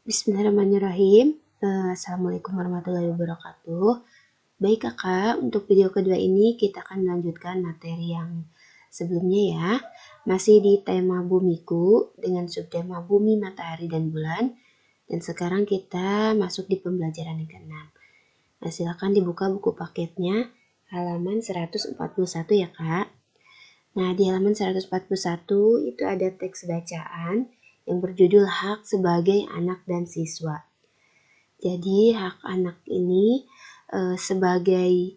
Bismillahirrahmanirrahim. Assalamualaikum warahmatullahi wabarakatuh. Baik kakak, untuk video kedua ini kita akan melanjutkan materi yang sebelumnya ya. Masih di tema bumiku dengan subtema bumi, matahari, dan bulan. Dan sekarang kita masuk di pembelajaran yang ke-6. Nah, silakan dibuka buku paketnya halaman 141 ya kak. Nah, di halaman 141 itu ada teks bacaan yang berjudul Hak sebagai Anak dan Siswa. Jadi hak anak ini sebagai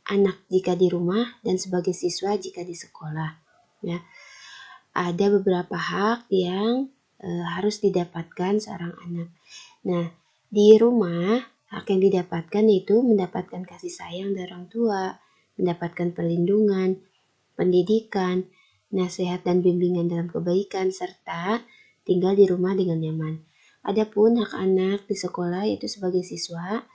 anak jika di rumah dan sebagai siswa jika di sekolah. Ya, ada beberapa hak yang harus didapatkan seorang anak. Nah, di rumah hak yang didapatkan itu mendapatkan kasih sayang dari orang tua, mendapatkan perlindungan, pendidikan, nasihat dan bimbingan dalam kebaikan, serta tinggal di rumah dengan nyaman. Adapun hak anak di sekolah yaitu sebagai siswa,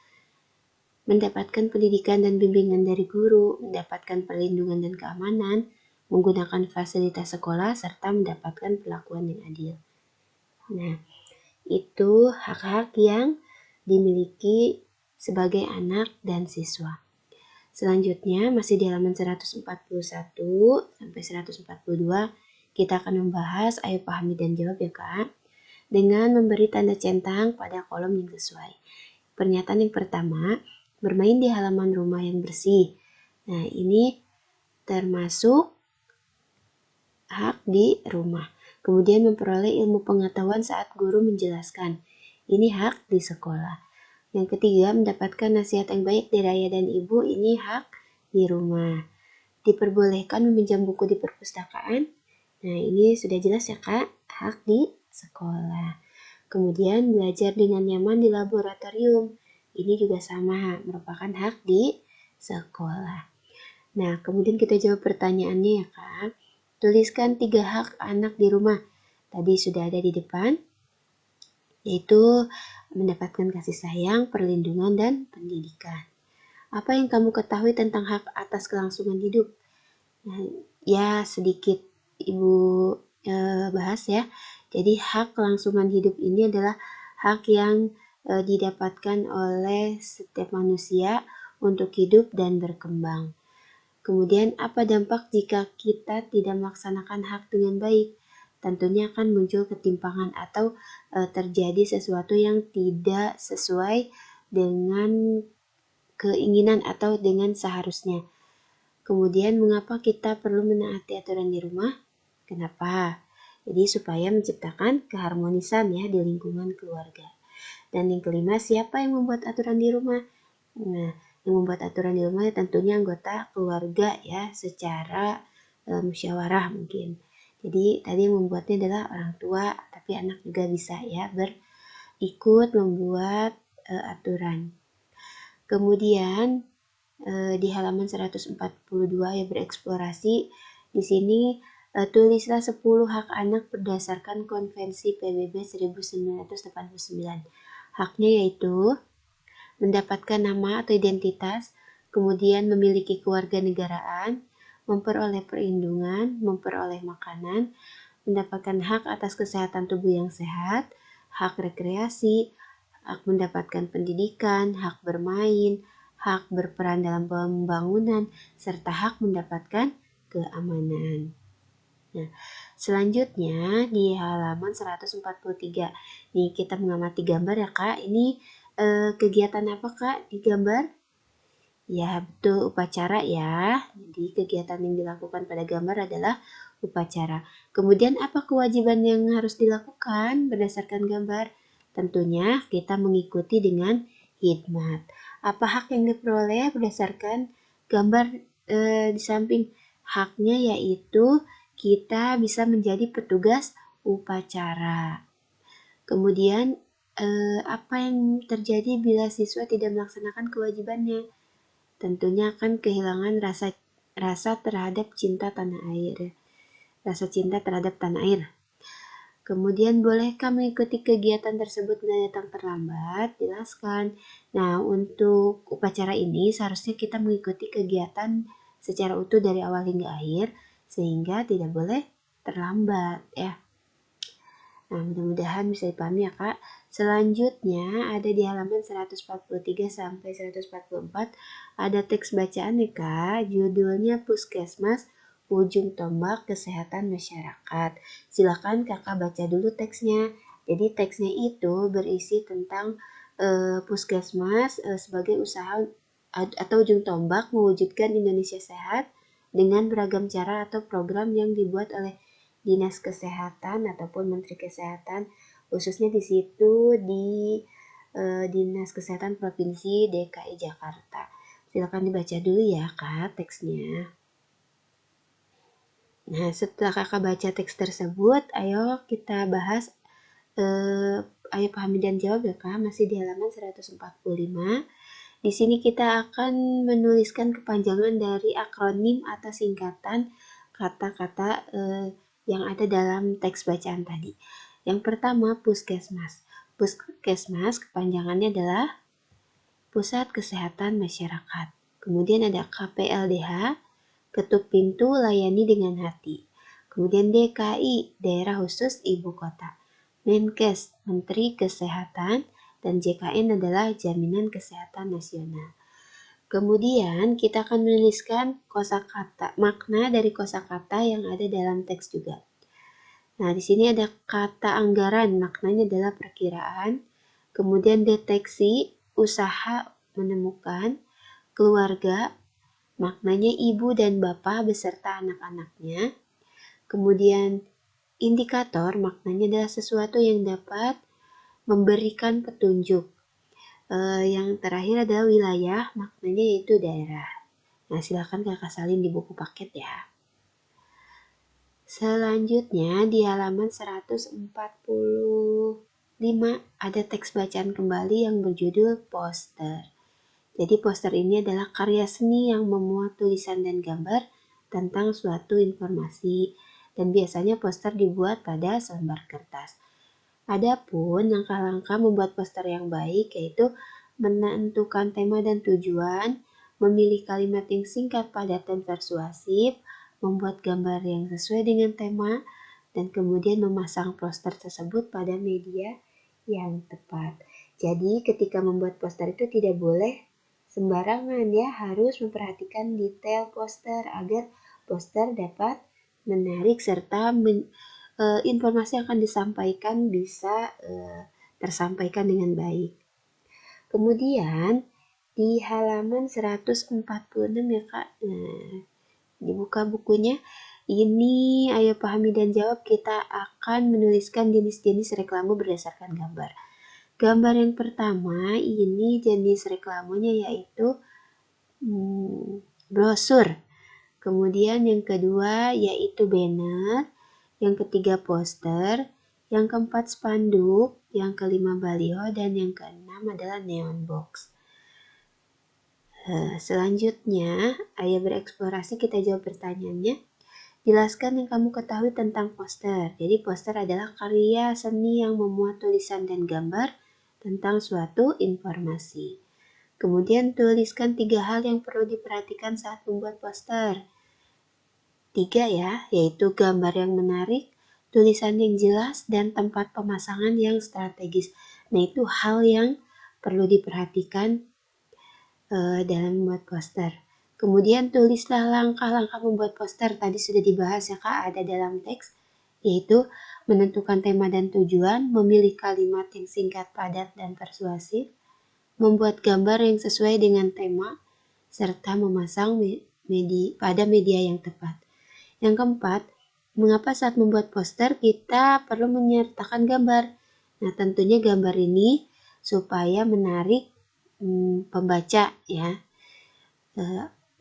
mendapatkan pendidikan dan bimbingan dari guru, mendapatkan perlindungan dan keamanan, menggunakan fasilitas sekolah, serta mendapatkan perlakuan yang adil. Nah, itu hak-hak yang dimiliki sebagai anak dan siswa. Selanjutnya masih di halaman 141 sampai 142 kita akan membahas ayo pahami dan jawab ya kak, dengan memberi tanda centang pada kolom yang sesuai. Pernyataan yang pertama, bermain di halaman rumah yang bersih. Nah, ini termasuk hak di rumah. Kemudian memperoleh ilmu pengetahuan saat guru menjelaskan. Ini hak di sekolah. Yang ketiga, mendapatkan nasihat yang baik dari ayah dan ibu. Ini hak di rumah. Diperbolehkan meminjam buku di perpustakaan. Nah, ini sudah jelas ya kak, hak di sekolah. Kemudian belajar dengan nyaman di laboratorium. Ini juga sama, merupakan hak di sekolah. Nah, kemudian kita jawab pertanyaannya ya kak. Tuliskan 3 hak anak di rumah. Tadi sudah ada di depan, yaitu mendapatkan kasih sayang, perlindungan, dan pendidikan. Apa yang kamu ketahui tentang hak atas kelangsungan hidup? Nah, ya sedikit Ibu bahas ya. Jadi hak kelangsungan hidup ini adalah hak yang didapatkan oleh setiap manusia untuk hidup dan berkembang. Kemudian apa dampak jika kita tidak melaksanakan hak dengan baik? Tentunya akan muncul ketimpangan atau terjadi sesuatu yang tidak sesuai dengan keinginan atau dengan seharusnya. Kemudian mengapa kita perlu menaati aturan di rumah? Kenapa? Jadi supaya menciptakan keharmonisan ya di lingkungan keluarga. Dan yang kelima, siapa yang membuat aturan di rumah? Nah, yang membuat aturan di rumah ya tentunya anggota keluarga ya secara musyawarah mungkin. Jadi tadi yang membuatnya adalah orang tua, tapi anak juga bisa ya berikut membuat aturan. Kemudian di halaman 142 ya bereksplorasi. Di sini tulislah 10 hak anak berdasarkan Konvensi PBB 1989. Haknya yaitu mendapatkan nama atau identitas, kemudian memiliki kewarganegaraan, memperoleh perlindungan, memperoleh makanan, mendapatkan hak atas kesehatan tubuh yang sehat, hak rekreasi, hak mendapatkan pendidikan, hak bermain, hak berperan dalam pembangunan, serta hak mendapatkan keamanan. Nah, selanjutnya di halaman 143. Nih kita mengamati gambar ya kak. Ini kegiatan apa kak di gambar? Ya betul, upacara ya. Jadi kegiatan yang dilakukan pada gambar adalah upacara. Kemudian apa kewajiban yang harus dilakukan berdasarkan gambar? Tentunya kita mengikuti dengan hikmat. Apa hak yang diperoleh berdasarkan gambar di samping? Haknya yaitu kita bisa menjadi petugas upacara. Kemudian apa yang terjadi bila siswa tidak melaksanakan kewajibannya? Tentunya akan kehilangan rasa terhadap cinta tanah air. Rasa cinta terhadap tanah air. Kemudian bolehkah mengikuti kegiatan tersebut bila datang terlambat? Jelaskan. Nah, untuk upacara ini seharusnya kita mengikuti kegiatan secara utuh dari awal hingga akhir sehingga tidak boleh terlambat ya. Nah, mudah-mudahan bisa dipahami ya Kak. Selanjutnya ada di halaman 143 sampai 144 ada teks bacaan nih Kak, judulnya Puskesmas Ujung Tombak Kesehatan Masyarakat. Silakan Kakak baca dulu teksnya. Jadi teksnya itu berisi tentang puskesmas sebagai usaha atau ujung tombak mewujudkan Indonesia sehat dengan beragam cara atau program yang dibuat oleh Dinas Kesehatan ataupun Menteri Kesehatan, khususnya di situ di Dinas Kesehatan Provinsi DKI Jakarta. Silakan dibaca dulu ya Kak teksnya. Nah, setelah Kakak baca teks tersebut, ayo kita bahas ayo pahami dan jawab ya Kak, masih di halaman 145. Di sini kita akan menuliskan kepanjangan dari akronim atau singkatan kata-kata yang ada dalam teks bacaan tadi. Yang pertama, puskesmas. Puskesmas kepanjangannya adalah Pusat Kesehatan Masyarakat. Kemudian ada KPLDH, ketuk pintu layani dengan hati. Kemudian DKI, Daerah Khusus Ibu Kota. Menkes, Menteri Kesehatan, dan JKN adalah Jaminan Kesehatan Nasional. Kemudian kita akan menuliskan kosakata, makna dari kosakata yang ada dalam teks juga. Nah, di sini ada kata anggaran, maknanya adalah perkiraan. Kemudian deteksi, usaha menemukan. Keluarga, maknanya ibu dan bapak beserta anak-anaknya. Kemudian indikator, maknanya adalah sesuatu yang dapat memberikan petunjuk. Yang terakhir adalah wilayah, maknanya yaitu daerah. Nah, silakan Kakak salin di buku paket ya. Selanjutnya di halaman 145 ada teks bacaan kembali yang berjudul poster. Jadi poster ini adalah karya seni yang memuat tulisan dan gambar tentang suatu informasi, dan biasanya poster dibuat pada selembar kertas. Adapun langkah-langkah membuat poster yang baik yaitu menentukan tema dan tujuan, memilih kalimat yang singkat, padat, dan persuasif, membuat gambar yang sesuai dengan tema, dan kemudian memasang poster tersebut pada media yang tepat. Jadi ketika membuat poster itu tidak boleh sembarangan ya, harus memperhatikan detail poster agar poster dapat menarik serta informasi yang akan disampaikan bisa tersampaikan dengan baik. Kemudian di halaman 146 ya Kak, dibuka bukunya. Ini ayo pahami dan jawab, kita akan menuliskan jenis-jenis reklame berdasarkan gambar. Gambar yang pertama ini jenis reklamenya yaitu brosur. Kemudian yang kedua yaitu banner, yang ketiga poster, yang keempat spanduk, yang kelima baliho, dan yang keenam adalah neon box. Selanjutnya, ayo bereksplorasi, kita jawab pertanyaannya. Jelaskan yang kamu ketahui tentang poster. Jadi poster adalah karya seni yang memuat tulisan dan gambar tentang suatu informasi. Kemudian tuliskan 3 hal yang perlu diperhatikan saat membuat poster. 3 ya, yaitu gambar yang menarik, tulisan yang jelas, dan tempat pemasangan yang strategis. Nah, itu hal yang perlu diperhatikan dalam membuat poster. Kemudian tulislah langkah-langkah membuat poster. Tadi sudah dibahas ya Kak, ada dalam teks, yaitu menentukan tema dan tujuan, memilih kalimat yang singkat, padat, dan persuasif, membuat gambar yang sesuai dengan tema, serta memasang pada media yang tepat. Yang keempat, mengapa saat membuat poster kita perlu menyertakan gambar? Nah, tentunya gambar ini supaya menarik pembaca ya.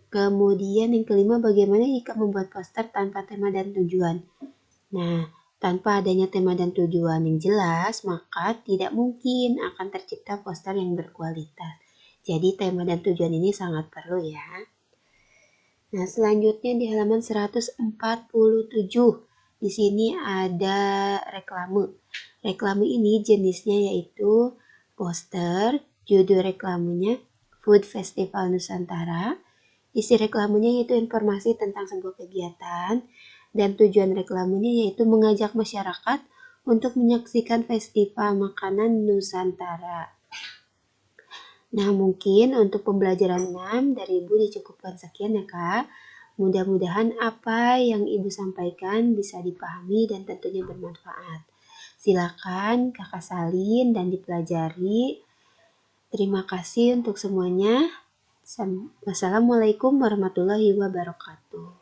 Kemudian yang kelima, bagaimana jika membuat poster tanpa tema dan tujuan? Nah, tanpa adanya tema dan tujuan yang jelas, maka tidak mungkin akan tercipta poster yang berkualitas. Jadi tema dan tujuan ini sangat perlu ya. Nah, selanjutnya di halaman 147. Di sini ada reklame. Reklame ini jenisnya yaitu poster, judul reklamenya Food Festival Nusantara. Isi reklamenya yaitu informasi tentang sebuah kegiatan, dan tujuan reklamenya yaitu mengajak masyarakat untuk menyaksikan festival makanan Nusantara. Nah, mungkin untuk pembelajaran 6 dari Ibu dicukupkan sekian ya Kak. Mudah-mudahan apa yang Ibu sampaikan bisa dipahami dan tentunya bermanfaat. Silakan Kakak salin dan dipelajari. Terima kasih untuk semuanya. Wassalamualaikum warahmatullahi wabarakatuh.